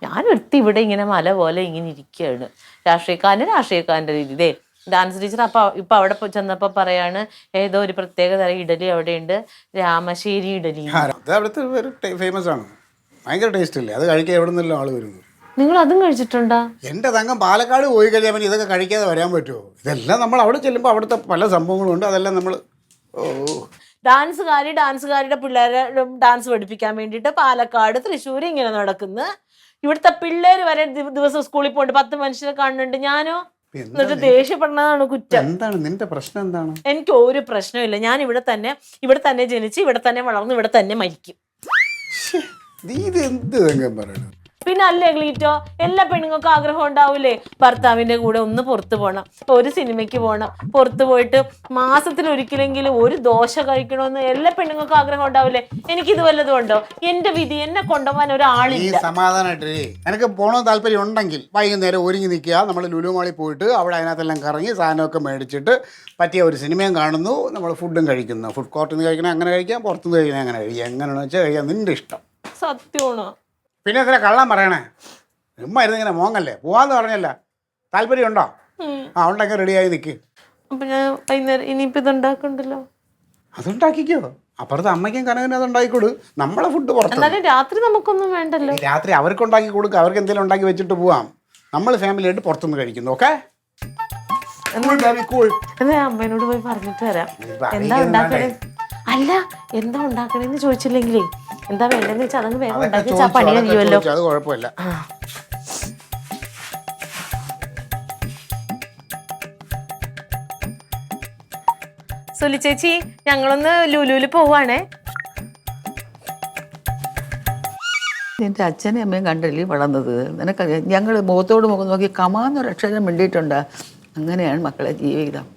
ഞാനെടുത്ത് ഇവിടെ ഇങ്ങനെ മല പോലെ ഇങ്ങനെ ഇരിക്കുകയാണ്. രാഷ്ട്രീയക്കാരൻ്റെ രീതി. ഡാൻസ് ടീച്ചർ ഇപ്പൊ അവിടെ ചെന്നപ്പോ പറയാണ് ഏതോ ഒരു പ്രത്യേക തരം ഇഡലി അവിടെയുണ്ട്, രാമശ്ശേരി ഇഡലി. അവിടുത്തെ ഫേമസ് ആണ്, ഭയങ്കര ടേസ്റ്റ് അല്ലേ, അത് കഴിക്കാൻ എവിടെ നിന്നെല്ലാം ആള് വരുന്നു. നിങ്ങൾ അതും കഴിച്ചിട്ടുണ്ടോ? എൻ്റെ തങ്കം പാലക്കാട് പോയി കഴിഞ്ഞാൽ പിന്നെ ഇതൊക്കെ കഴിക്കാതെ വരാൻ പറ്റുമോ? ഇതെല്ലാം നമ്മൾ അവിടെ ചെല്ലുമ്പോൾ അവിടുത്തെ പല സംഭവങ്ങളുണ്ട്, അതെല്ലാം നമ്മൾ ഡാൻസുകാരുടെ പിള്ളേരെ ഡാൻസ് പഠിപ്പിക്കാൻ വേണ്ടിയിട്ട് പാലക്കാട് തൃശ്ശൂർ ഇങ്ങനെ നടക്കുന്നു. ഇവിടുത്തെ പിള്ളേര് വരെ ദിവസം സ്കൂളിൽ പോയിട്ട് 10 മനുഷ്യരെ കാണുന്നുണ്ട്. ഞാനോ എന്നിട്ട് ദേഷ്യപ്പെടുന്നതാണ് കുറ്റം. എന്താണ് നിന്റെ പ്രശ്നം? എന്താണ്? എനിക്ക് ഒരു പ്രശ്നമില്ല. ഞാൻ ഇവിടെ തന്നെ ജനിച്ച് ഇവിടെ തന്നെ വളർന്ന് ഇവിടെ തന്നെ മരിക്കും. പിന്നെ അല്ലേ ഗ്ലീറ്റോ, എല്ലാ പെണ്ണുങ്ങൾക്കും ആഗ്രഹം ഉണ്ടാവൂലേ ഭർത്താവിന്റെ കൂടെ ഒന്ന് പുറത്തു പോകണം, ഒരു സിനിമയ്ക്ക് പോകണം, പുറത്തു പോയിട്ട് മാസത്തിൽ ഒരിക്കലെങ്കിലും ഒരു ദോശ കഴിക്കണമെന്ന് എല്ലാ പെണ്ണുങ്ങൾക്കും ആഗ്രഹം ഉണ്ടാവില്ലേ? എനിക്കിത് വല്ലതും ഉണ്ടോ? എന്റെ വിധി, എന്നെ കൊണ്ടുപോകാൻ ഒരാളില്ല. സമാധാനമായിട്ട് എനിക്ക് പോകണമെന്ന് താല്പര്യം ഉണ്ടെങ്കിൽ വൈകുന്നേരം ഒരുങ്ങി നിൽക്കുക, നമ്മൾ ലുലു മാളിൽ പോയിട്ട് അവിടെ അതിനകത്തെല്ലാം കറങ്ങി സാധനമൊക്കെ മേടിച്ചിട്ട് പറ്റിയ ഒരു സിനിമയും കാണുന്നു, നമ്മൾ ഫുഡും കഴിക്കുന്നു. ഫുഡ് കോർട്ടിൽ നിന്ന് കഴിക്കണം അങ്ങനെ കഴിക്കാം, പുറത്തുനിന്ന് കഴിക്കണം അങ്ങനെ കഴിക്കാം, എങ്ങനെയാണെന്ന് വെച്ചാൽ കഴിക്കാം, നിന്റെ ഇഷ്ടം. സത്യമാണോ? പിന്നെ എന്തിനാ കള്ളം പറയണേ? ഉമ്മ ഇരുന്ന് ഇങ്ങനെ മോങ്ങല്ലേ, പോവാന്ന് പറഞ്ഞല്ല. താല്പര്യം ഉണ്ടോ? ഉണ്ടെങ്കിൽ റെഡിയായി നിൽക്ക്. അപ്പൊ ഞാൻ വൈകുന്നേരം ഇനിയിപ്പോ ഇതുണ്ടാക്കണ്ടല്ലോ. അതുണ്ടാക്കിക്കോ, അപ്പുറത്ത് അമ്മയ്ക്കും കനകനും അത് ഉണ്ടാക്കിക്കൊടു. നമ്മളെ ഫുഡ് പുറത്ത്. എന്നാലും രാത്രി നമുക്കൊന്നും വേണ്ടല്ലോ. രാത്രി അവർക്ക് ഉണ്ടാക്കി കൊടുക്കുക, അവർക്ക് എന്തെങ്കിലും ഉണ്ടാക്കി വെച്ചിട്ട് പോവാം. നമ്മൾ ഫാമിലി ആയിട്ട് പുറത്തുനിന്ന് കഴിക്കുന്നു. ഓക്കെ, അമ്മേനോട് പോയി പറഞ്ഞിട്ട് വരാം. എന്താ ഉണ്ടാക്കണേ? അല്ല, എന്താ ഉണ്ടാക്കണേന്ന് ചോദിച്ചില്ലെങ്കിലേ എന്താ വേണ്ടെന്ന് വെച്ചാൽ അതങ്ങ് വേഗം ഉണ്ടാക്കി വെച്ചാൽ പണി കഴിയുമല്ലോ. അത് കുഴപ്പമില്ല. സുലി ചേച്ചി, ഞങ്ങളൊന്ന് ലുലുവിൽ പോവാണേ. നിന്റെ അച്ഛനും അമ്മയും കണ്ടല്ലേ വളർന്നത്, നിനക്കറിയാം. ഞങ്ങൾ മുഖത്തോട് മുഖം നോക്കി കമാന്നൊരു അക്ഷരം മിണ്ടിയിട്ടുണ്ട്. അങ്ങനെയാണ് മക്കളെ ജീവിതം,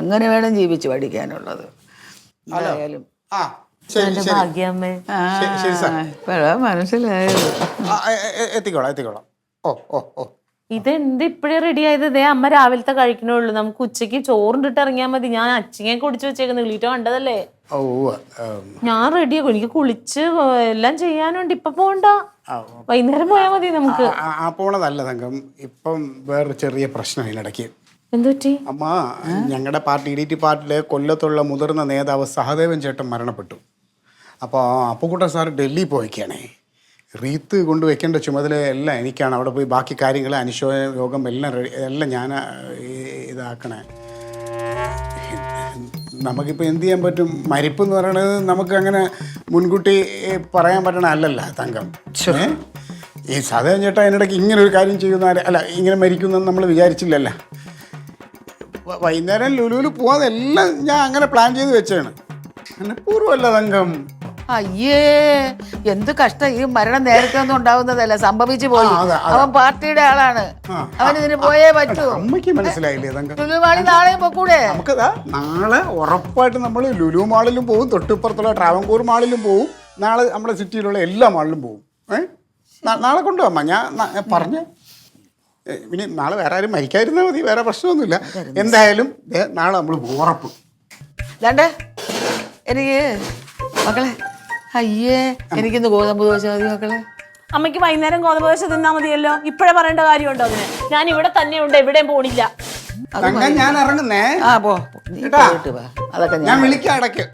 അങ്ങനെ വേണം ജീവിച്ച് പഠിക്കാനുള്ളത്. എന്തായാലും മനസ്സിലായത്. എത്തിക്കോളാം. ഇതെന്ത് ഇപ്പഴേ റെഡി ആയത്? അമ്മ രാവിലത്തെ കഴിക്കണുള്ളൂ, നമുക്ക് ഉച്ചക്ക് ചോറിട്ട് ഇറങ്ങിയാൽ മതി. ഞാൻ അച്ചിങ്ങ കുടിച്ചു വെച്ചേക്കുന്ന വീട്ടോ കണ്ടതല്ലേ. ഞാൻ റെഡിയാക്കും, എനിക്ക് കുളിച്ച് എല്ലാം ചെയ്യാനുണ്ട്. ഇപ്പൊ പോണ്ട, വൈകുന്നേരം പോയാ മതി നമുക്ക്. പോണതല്ല തങ്കം, ഇപ്പം വേറൊരു ചെറിയ പ്രശ്നം ഇതിനിടയ്ക്ക്. എന്തുപറ്റി? അമ്മ, ഞങ്ങളുടെ പാർട്ടി ഇഡിറ്റി പാർട്ടിയിലെ കൊല്ലത്തുള്ള മുതിർന്ന നേതാവ് സഹദേവൻ ചേട്ടൻ മരണപ്പെട്ടു. അപ്പോൾ അപ്പുക്കുട്ടൻ സാർ ഡൽഹി പോയിക്കാണേ. റീത്ത് കൊണ്ട് വെക്കേണ്ട ചുമതല എല്ലാം എനിക്കാണ്. അവിടെ പോയി ബാക്കി കാര്യങ്ങൾ അനുശോചന യോഗം എല്ലാം ഞാൻ ഇതാക്കണേ. നമുക്കിപ്പോൾ എന്ത് ചെയ്യാൻ പറ്റും? മരിപ്പ് എന്ന് പറയുന്നത് നമുക്ക് അങ്ങനെ മുൻകൂട്ടി പറയാൻ പറ്റണ അല്ലല്ലോ തങ്കം. ഈ സഹദേവൻ ചേട്ടൻ അതിനിടയ്ക്ക് ഇങ്ങനെ ഒരു കാര്യം ചെയ്യുന്ന അല്ല, ഇങ്ങനെ മരിക്കുന്നെന്ന് നമ്മൾ വിചാരിച്ചില്ലല്ലോ. വൈകുന്നേരം ലുലുവിൽ പോവാതെല്ലാം ഞാൻ അങ്ങനെ പ്ലാൻ ചെയ്ത് വെച്ചാണ്. പൂർവ്വമല്ല തങ്കം. അയ്യേ, എന്ത് കഷ്ടം! ഈ മരണം നേരത്തെ ഒന്നും ഉണ്ടാവുന്നതല്ല, സംഭവിച്ചു പോയി. അവൻ പാർട്ടിയുടെ ആളാണ്, അവൻ ഇതിന് പോയേ പറ്റൂ. അമ്മയ്ക്ക് മനസ്സിലായില്ലേ തങ്കം? ലുലു മാളിൽ നാളെയും പോക്കൂടെ? നമുക്കതാ നാളെ ഉറപ്പായിട്ട് നമ്മൾ ലുലു മാളിലും പോകും, തൊട്ടിപ്പുറത്തുള്ള ട്രാവൻകൂർ മാളിലും പോകും, നാളെ നമ്മുടെ സിറ്റിയിലുള്ള എല്ലാ മാളിലും പോകും. നാളെ കൊണ്ടുപോകാം. ഞാൻ പറഞ്ഞേ, ഇനി നാളെ വേറെ ആരും മരിക്കാതിരുന്നാൽ മതി, വേറെ പ്രശ്നമൊന്നുമില്ല. എന്തായാലും നാളെ നമ്മൾ ഉറപ്പ്. ദാണ്ടേ എനിക്ക് മക്കളെ, അയ്യേ, എനിക്കിന്ന് ഗോതമ്പ് ദോശ മതി മക്കളെ. അമ്മയ്ക്ക് വൈകുന്നേരം ഗോതമ്പ് ദോശ തിന്നാ മതിയല്ലോ. ഇപ്പഴേ പറയേണ്ട കാര്യമുണ്ടോ അതിന്? ഞാൻ ഇവിടെ തന്നെ ഉണ്ട്, എവിടെയും പോണില്ല. ഞാൻ ഇറങ്ങുന്നേ. പോ, അതൊക്കെ ഞാൻ വിളിക്കാം ഇടയ്ക്ക്.